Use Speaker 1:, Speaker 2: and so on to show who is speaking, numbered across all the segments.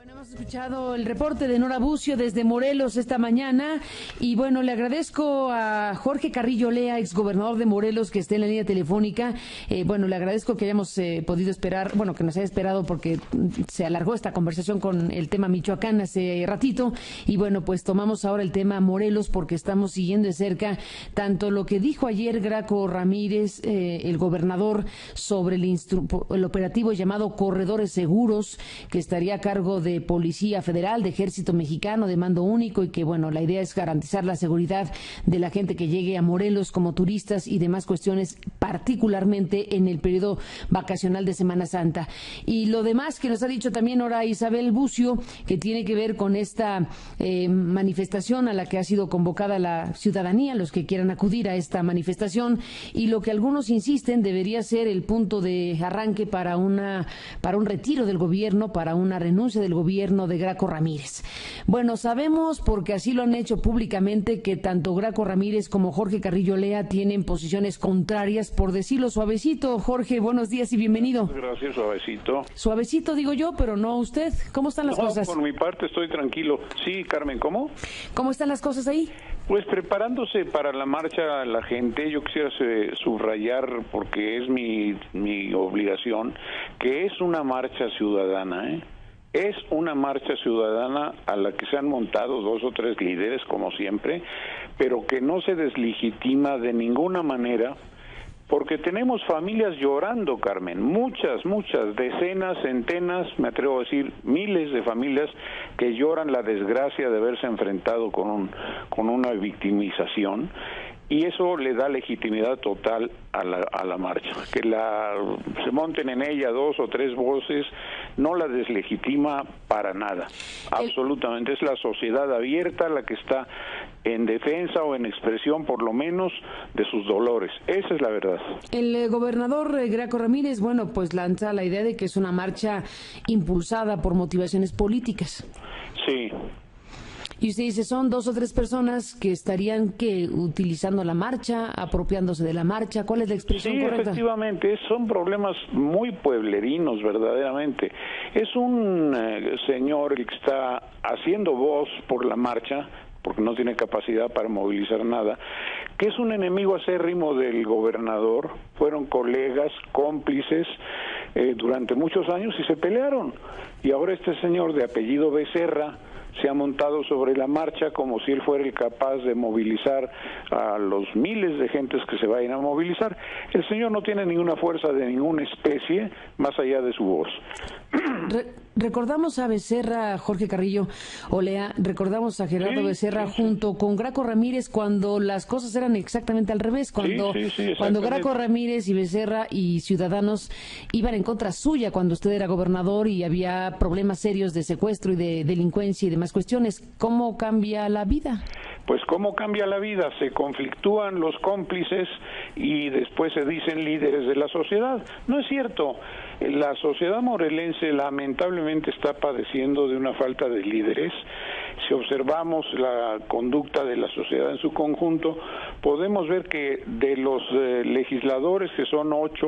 Speaker 1: Bueno, hemos escuchado el reporte de Nora Bucio desde Morelos esta mañana y bueno, le agradezco a Jorge Carrillo Lea, exgobernador de Morelos, que esté en la línea telefónica. Bueno, le agradezco que hayamos podido esperar, bueno, que nos haya esperado porque se alargó esta conversación con el tema Michoacán hace ratito y bueno, pues tomamos ahora el tema Morelos porque estamos siguiendo de cerca tanto lo que dijo ayer Graco Ramírez, el gobernador, sobre el operativo llamado Corredores Seguros, que estaría a cargo de Policía Federal, de Ejército Mexicano, de mando único, y que bueno, la idea es garantizar la seguridad de la gente que llegue a Morelos como turistas y demás cuestiones, particularmente en el periodo vacacional de Semana Santa. Y lo demás que nos ha dicho también ahora Isabel Bucio, que tiene que ver con esta manifestación a la que ha sido convocada la ciudadanía, los que quieran acudir a esta manifestación, y lo que algunos insisten debería ser el punto de arranque para un retiro del gobierno, para una renuncia del gobierno de Graco Ramírez. Bueno, sabemos, porque así lo han hecho públicamente, que tanto Graco Ramírez como Jorge Carrillo Lea tienen posiciones contrarias, por decirlo suavecito. Jorge, buenos días y bienvenido.
Speaker 2: Gracias, suavecito.
Speaker 1: Suavecito digo yo, pero no usted. ¿Cómo están las cosas?
Speaker 2: Por mi parte estoy tranquilo. Sí, Carmen, ¿cómo?
Speaker 1: ¿Cómo están las cosas ahí?
Speaker 2: Pues preparándose para la marcha la gente. Yo quisiera subrayar, porque es mi obligación, que es una marcha ciudadana, ¿eh? Es una marcha ciudadana a la que se han montado 2 o 3 líderes, como siempre, pero que no se deslegitima de ninguna manera, porque tenemos familias llorando, Carmen, muchas, decenas, centenas, me atrevo a decir, miles de familias que lloran la desgracia de haberse enfrentado con una victimización. Y eso le da legitimidad total a la marcha. Que se monten en ella 2 o 3 voces no la deslegitima para nada. Absolutamente. Es la sociedad abierta la que está en defensa o en expresión, por lo menos, de sus dolores. Esa es la verdad.
Speaker 1: El gobernador Graco Ramírez, bueno, pues lanza la idea de que es una marcha impulsada por motivaciones políticas.
Speaker 2: Sí.
Speaker 1: Y usted dice, son 2 o 3 personas que estarían utilizando la marcha, apropiándose de la marcha. ¿Cuál es la expresión correcta?
Speaker 2: Sí, efectivamente, son problemas muy pueblerinos, verdaderamente. Es un señor el que está haciendo voz por la marcha, porque no tiene capacidad para movilizar nada, que es un enemigo acérrimo del gobernador. Fueron colegas, cómplices durante muchos años y se pelearon. Y ahora este señor de apellido Becerra se ha montado sobre la marcha como si él fuera el capaz de movilizar a los miles de gentes que se vayan a movilizar. El señor no tiene ninguna fuerza de ninguna especie más allá de su voz.
Speaker 1: Recordamos a Becerra, Jorge Carrillo Lea, recordamos a Gerardo Becerra junto con Graco Ramírez cuando las cosas eran exactamente al revés, cuando Graco Ramírez y Becerra y Ciudadanos iban en contra suya cuando usted era gobernador y había problemas serios de secuestro y de delincuencia y demás cuestiones. ¿Cómo cambia la vida?
Speaker 2: Pues cómo cambia la vida, se conflictúan los cómplices y después se dicen líderes de la sociedad. No es cierto, la sociedad morelense lamentablemente está padeciendo de una falta de líderes. Si observamos la conducta de la sociedad en su conjunto, podemos ver que de los legisladores, que son 8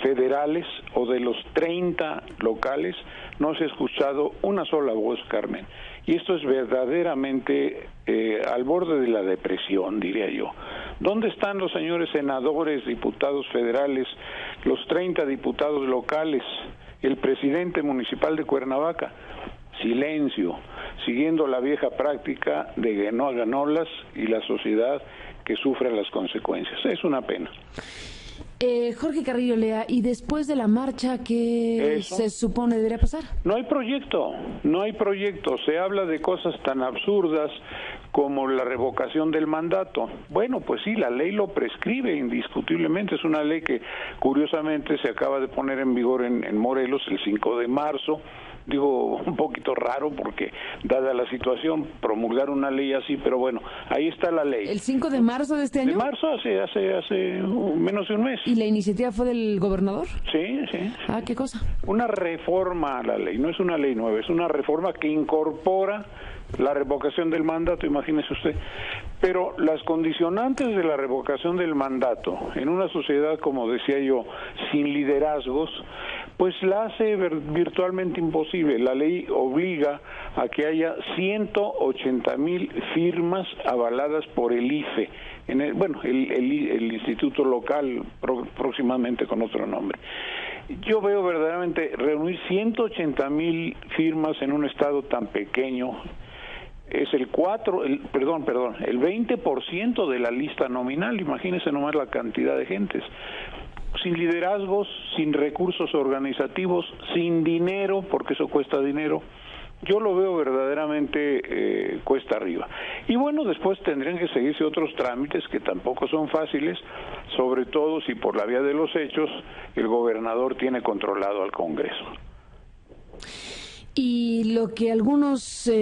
Speaker 2: federales, o de los 30 locales, no se ha escuchado una sola voz, Carmen. Y esto es verdaderamente al borde de la depresión, diría yo. ¿Dónde están los señores senadores, diputados federales, los 30 diputados locales, el presidente municipal de Cuernavaca? Silencio, siguiendo la vieja práctica de no ganolas y la sociedad que sufre las consecuencias. Es una pena.
Speaker 1: Jorge Carrillo Lea, ¿y después de la marcha qué se supone debería pasar?
Speaker 2: No hay proyecto. Se habla de cosas tan absurdas como la revocación del mandato. Bueno, pues sí, la ley lo prescribe indiscutiblemente. Es una ley que curiosamente se acaba de poner en vigor en Morelos el 5 de marzo. Digo, un poquito raro porque, dada la situación, promulgar una ley así, pero bueno, ahí está la ley.
Speaker 1: ¿El 5 de marzo de este año?
Speaker 2: De marzo, hace menos de un mes.
Speaker 1: ¿Y la iniciativa fue del gobernador?
Speaker 2: Sí.
Speaker 1: Ah, ¿qué cosa?
Speaker 2: Una reforma a la ley, no es una ley nueva, es una reforma que incorpora la revocación del mandato, imagínese usted. Pero las condicionantes de la revocación del mandato en una sociedad, como decía yo, sin liderazgos, pues la hace virtualmente imposible. La ley obliga a que haya 180,000 firmas avaladas por el IFE, el instituto local, próximamente con otro nombre. Yo veo verdaderamente reunir 180,000 firmas en un estado tan pequeño. Es el 20% de la lista nominal. Imagínense nomás la cantidad de gentes. Sin liderazgos, sin recursos organizativos, sin dinero, porque eso cuesta dinero. Yo lo veo verdaderamente cuesta arriba. Y bueno, después tendrían que seguirse otros trámites que tampoco son fáciles, sobre todo si por la vía de los hechos el gobernador tiene controlado al Congreso.
Speaker 1: Y lo que algunos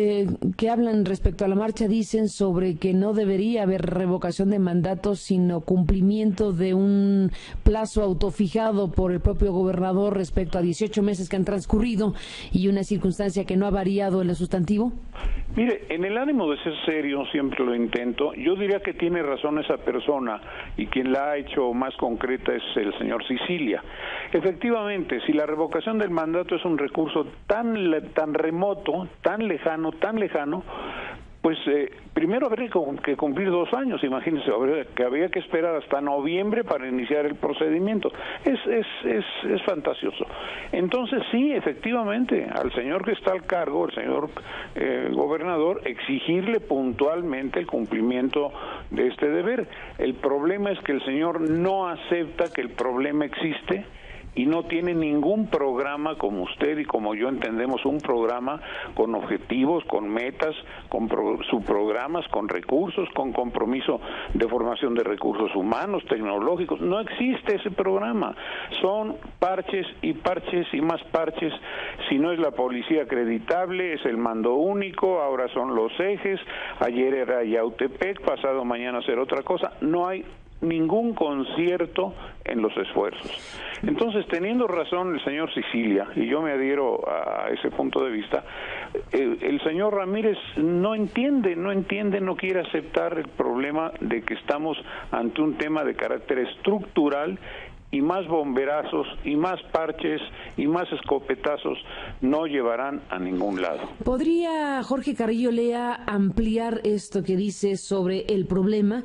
Speaker 1: que hablan respecto a la marcha dicen sobre que no debería haber revocación de mandatos, sino cumplimiento de un plazo autofijado por el propio gobernador respecto a 18 meses que han transcurrido y una circunstancia que no ha variado en lo sustantivo.
Speaker 2: Mire, en el ánimo de ser serio, siempre lo intento, yo diría que tiene razón esa persona y quien la ha hecho más concreta es el señor Sicilia. Efectivamente, si la revocación del mandato es un recurso tan remoto, tan lejano, pues primero habría que cumplir 2 años, imagínense, habría que esperar hasta noviembre para iniciar el procedimiento. Es fantasioso. Entonces sí, efectivamente, al señor que está al cargo, el señor gobernador, exigirle puntualmente el cumplimiento de este deber. El problema es que el señor no acepta que el problema existe y no tiene ningún programa, como usted y como yo entendemos, un programa con objetivos, con metas, con subprogramas, con recursos, con compromiso de formación de recursos humanos, tecnológicos. No existe ese programa. Son parches y parches y más parches. Si no es la policía acreditable, es el mando único, ahora son los ejes, ayer era Yautepec, pasado mañana será otra cosa. No hay ningún concierto en los esfuerzos. Entonces, teniendo razón el señor Sicilia, y yo me adhiero a ese punto de vista, el señor Ramírez no entiende, no quiere aceptar el problema de que estamos ante un tema de carácter estructural, y más bomberazos y más parches y más escopetazos no llevarán a ningún lado.
Speaker 1: ¿Podría Jorge Carrillo Lea ampliar esto que dice sobre el problema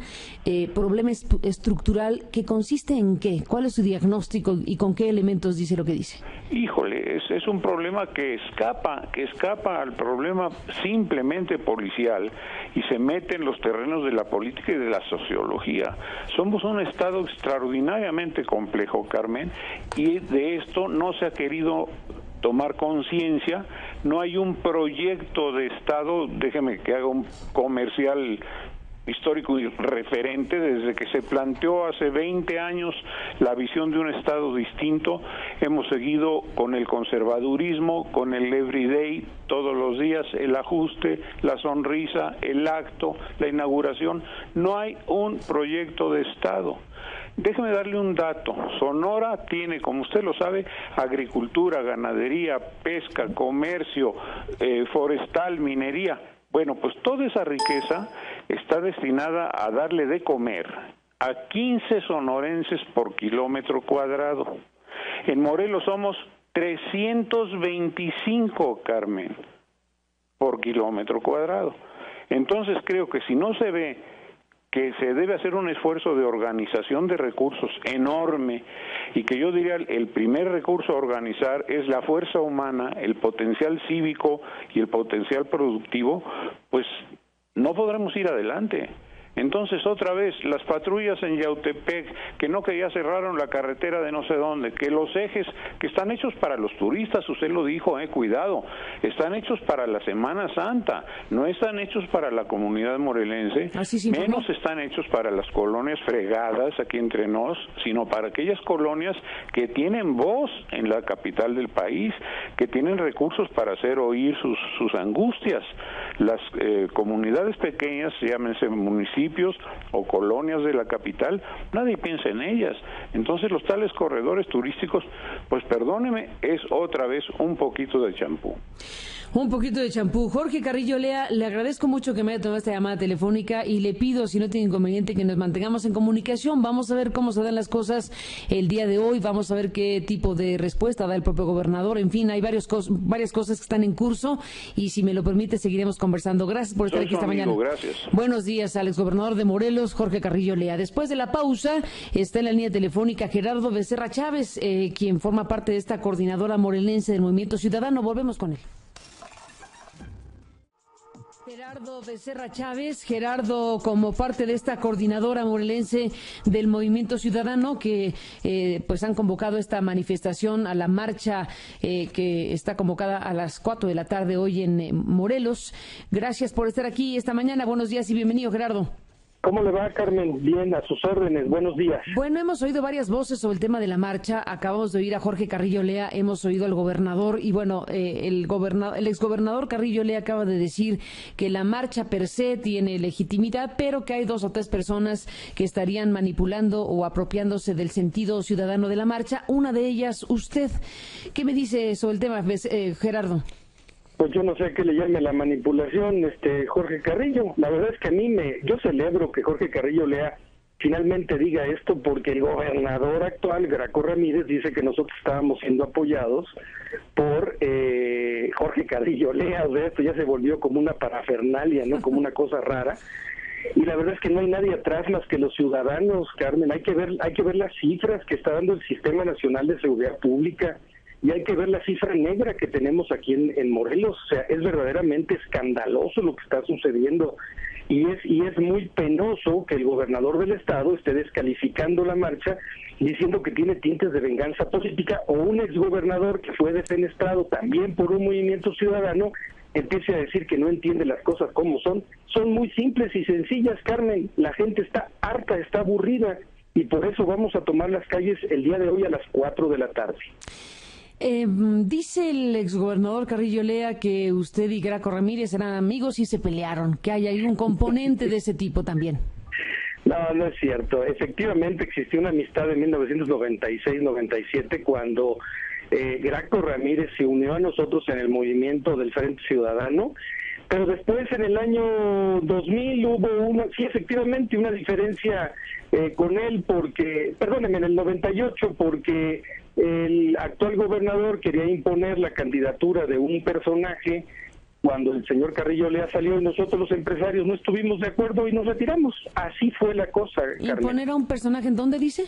Speaker 1: estructural, que consiste en qué? ¿Cuál es su diagnóstico y con qué elementos dice lo que dice?
Speaker 2: Híjole, es un problema que escapa al problema simplemente policial y se mete en los terrenos de la política y de la sociología. Somos un estado extraordinariamente complejo, Carmen, y de esto no se ha querido tomar conciencia. No hay un proyecto de estado, déjeme que haga un comercial histórico y referente. Desde que se planteó hace 20 años la visión de un Estado distinto, hemos seguido con el conservadurismo, con el everyday, todos los días, el ajuste, la sonrisa, el acto, la inauguración. No hay un proyecto de Estado. Déjeme darle un dato. Sonora tiene, como usted lo sabe, agricultura, ganadería, pesca, comercio, forestal, minería. Bueno, pues toda esa riqueza está destinada a darle de comer a 15 sonorenses por kilómetro cuadrado. En Morelos somos 325, Carmen, por kilómetro cuadrado. Entonces creo que si no se ve que se debe hacer un esfuerzo de organización de recursos enorme, y que yo diría el primer recurso a organizar es la fuerza humana, el potencial cívico y el potencial productivo, pues no podremos ir adelante. Entonces, otra vez, las patrullas en Yautepec, que ya cerraron la carretera de no sé dónde, que los ejes que están hechos para los turistas, usted lo dijo, cuidado, están hechos para la Semana Santa, no están hechos para la comunidad morelense, menos están hechos para las colonias fregadas aquí entre nos, sino para aquellas colonias que tienen voz en la capital del país, que tienen recursos para hacer oír sus angustias. Las comunidades pequeñas, llámense municipios, municipios o colonias de la capital, nadie piensa en ellas. Entonces los tales corredores turísticos, pues perdóneme, es otra vez un poquito de champú.
Speaker 1: Un poquito de champú. Jorge Carrillo Lea, le agradezco mucho que me haya tomado esta llamada telefónica y le pido, si no tiene inconveniente, que nos mantengamos en comunicación. Vamos a ver cómo se dan las cosas el día de hoy, vamos a ver qué tipo de respuesta da el propio gobernador. En fin, hay varias cosas que están en curso y, si me lo permite, seguiremos conversando. Gracias por estar aquí esta mañana.
Speaker 2: Gracias.
Speaker 1: Buenos días al exgobernador de Morelos, Jorge Carrillo Lea. Después de la pausa, está en la línea telefónica Gerardo Becerra Chávez, quien forma parte de esta coordinadora morelense del Movimiento Ciudadano. Volvemos con él. Gerardo Becerra Chávez, Gerardo, como parte de esta coordinadora morelense del Movimiento Ciudadano, que pues han convocado esta manifestación a la marcha que está convocada a las 4 de la tarde hoy en Morelos. Gracias por estar aquí esta mañana. Buenos días y bienvenido, Gerardo.
Speaker 3: ¿Cómo le va, Carmen? Bien, a sus órdenes. Buenos días.
Speaker 1: Bueno, hemos oído varias voces sobre el tema de la marcha. Acabamos de oír a Jorge Carrillo Lea, hemos oído al gobernador y, bueno, el exgobernador Carrillo Lea acaba de decir que la marcha per se tiene legitimidad, pero que hay 2 o 3 personas que estarían manipulando o apropiándose del sentido ciudadano de la marcha. Una de ellas, usted. ¿Qué me dice sobre el tema, Gerardo?
Speaker 3: Pues yo no sé a qué le llame la manipulación, Jorge Carrillo. La verdad es que yo celebro que Jorge Carrillo Lea finalmente diga esto, porque el gobernador actual, Graco Ramírez, dice que nosotros estábamos siendo apoyados por Jorge Carrillo Lea. O sea, esto ya se volvió como una parafernalia, ¿no? Como una cosa rara. Y la verdad es que no hay nadie atrás más que los ciudadanos, Carmen. Hay que ver las cifras que está dando el Sistema Nacional de Seguridad Pública. Y hay que ver la cifra negra que tenemos aquí en Morelos. O sea, es verdaderamente escandaloso lo que está sucediendo. Y es muy penoso que el gobernador del estado esté descalificando la marcha, diciendo que tiene tintes de venganza política, o un exgobernador que fue defenestrado también por un movimiento ciudadano empiece a decir que no entiende las cosas como son. Son muy simples y sencillas, Carmen. La gente está harta, está aburrida, y por eso vamos a tomar las calles el día de hoy a las 4 de la tarde.
Speaker 1: Dice el exgobernador Carrillo Lea que usted y Graco Ramírez eran amigos y se pelearon, que hay un componente de ese tipo también.
Speaker 3: No es cierto. Efectivamente existió una amistad en 1996-97 cuando Graco Ramírez se unió a nosotros en el movimiento del Frente Ciudadano, pero después en el año 2000 hubo efectivamente una diferencia con él, en el 98, porque el actual gobernador quería imponer la candidatura de un personaje cuando el señor Carrillo Lea salió, y nosotros los empresarios no estuvimos de acuerdo y nos retiramos. Así fue la cosa, Carmen.
Speaker 1: ¿Imponer a un personaje en dónde dice?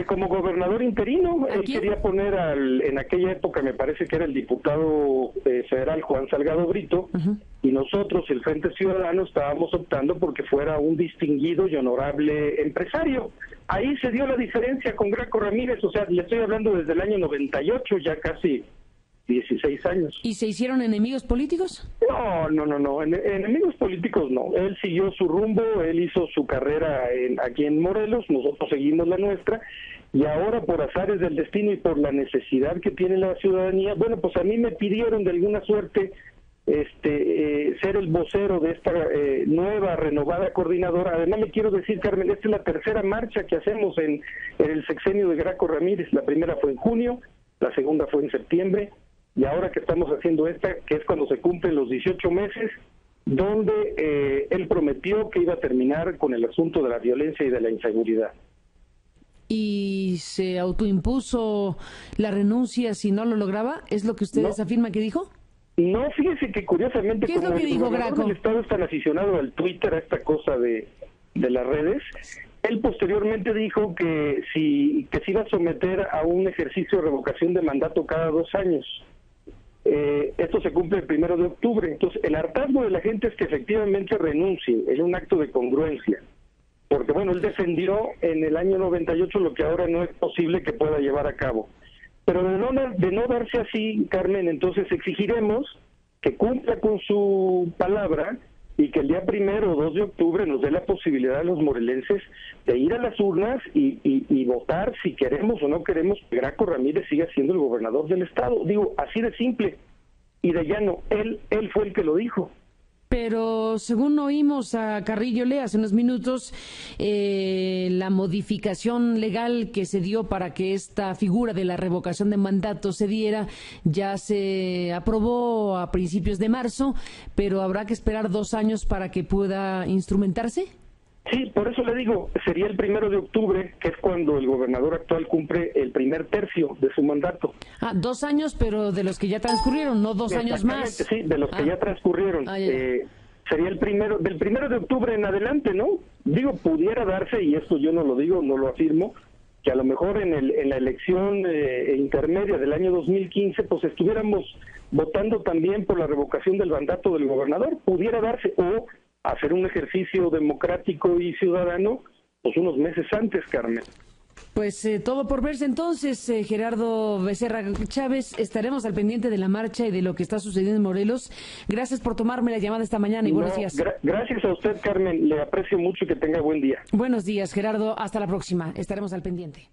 Speaker 3: Como gobernador interino. Él quería poner en aquella época, me parece que era el diputado federal Juan Salgado Brito, y nosotros, el Frente Ciudadano, estábamos optando porque fuera un distinguido y honorable empresario. Ahí se dio la diferencia con Graco Ramírez. O sea, le estoy hablando desde el año 98, ya casi 16 años.
Speaker 1: ¿Y se hicieron enemigos políticos?
Speaker 3: No. Enemigos políticos no. Él siguió su rumbo, él hizo su carrera aquí en Morelos, nosotros seguimos la nuestra, y ahora, por azares del destino y por la necesidad que tiene la ciudadanía, bueno, pues a mí me pidieron de alguna suerte ser el vocero de esta nueva, renovada coordinadora. Además, le quiero decir, Carmen, esta es la tercera marcha que hacemos en el sexenio de Graco Ramírez. La primera fue en junio, la segunda fue en septiembre, y ahora que estamos haciendo esta, que es cuando se cumplen los 18 meses, donde él prometió que iba a terminar con el asunto de la violencia y de la inseguridad.
Speaker 1: ¿Y se autoimpuso la renuncia si no lo lograba? ¿Es lo que ustedes afirman que dijo?
Speaker 3: No, fíjese que curiosamente,
Speaker 1: ¿qué es lo que dijo Graco?
Speaker 3: El Estado es tan aficionado al Twitter, a esta cosa de las redes. Él posteriormente dijo que se iba a someter a un ejercicio de revocación de mandato cada 2 años. Esto se cumple el 1 de octubre. Entonces, el hartazgo de la gente es que efectivamente renuncie. Es un acto de congruencia. Porque, bueno, él defendió en el año 98 lo que ahora no es posible que pueda llevar a cabo. Pero de no darse así, Carmen, entonces exigiremos que cumpla con su palabra y que el día 1 o 2 de octubre nos dé la posibilidad a los morelenses de ir a las urnas y votar si queremos o no queremos que Graco Ramírez siga siendo el gobernador del estado. Digo, así de simple y de llano. Él fue el que lo dijo.
Speaker 1: Pero según oímos a Carrillo Lea hace unos minutos, la modificación legal que se dio para que esta figura de la revocación de mandato se diera ya se aprobó a principios de marzo, pero habrá que esperar 2 años para que pueda instrumentarse.
Speaker 3: Sí, por eso le digo, sería el 1 de octubre, que es cuando el gobernador actual cumple el primer tercio de su mandato.
Speaker 1: 2 años, pero de los que ya transcurrieron, no 2 años más.
Speaker 3: Sí, de los que ya transcurrieron. Sería del 1 de octubre en adelante, ¿no? Digo, pudiera darse, y esto yo no lo digo, no lo afirmo, que a lo mejor en la elección intermedia del año 2015, pues estuviéramos votando también por la revocación del mandato del gobernador, pudiera darse, o hacer un ejercicio democrático y ciudadano, pues unos meses antes, Carmen.
Speaker 1: Pues todo por verse entonces, Gerardo Becerra Chávez. Estaremos al pendiente de la marcha y de lo que está sucediendo en Morelos. Gracias por tomarme la llamada esta mañana y buenos días.
Speaker 3: Gracias a usted, Carmen. Le aprecio mucho y que tenga buen día.
Speaker 1: Buenos días, Gerardo. Hasta la próxima. Estaremos al pendiente.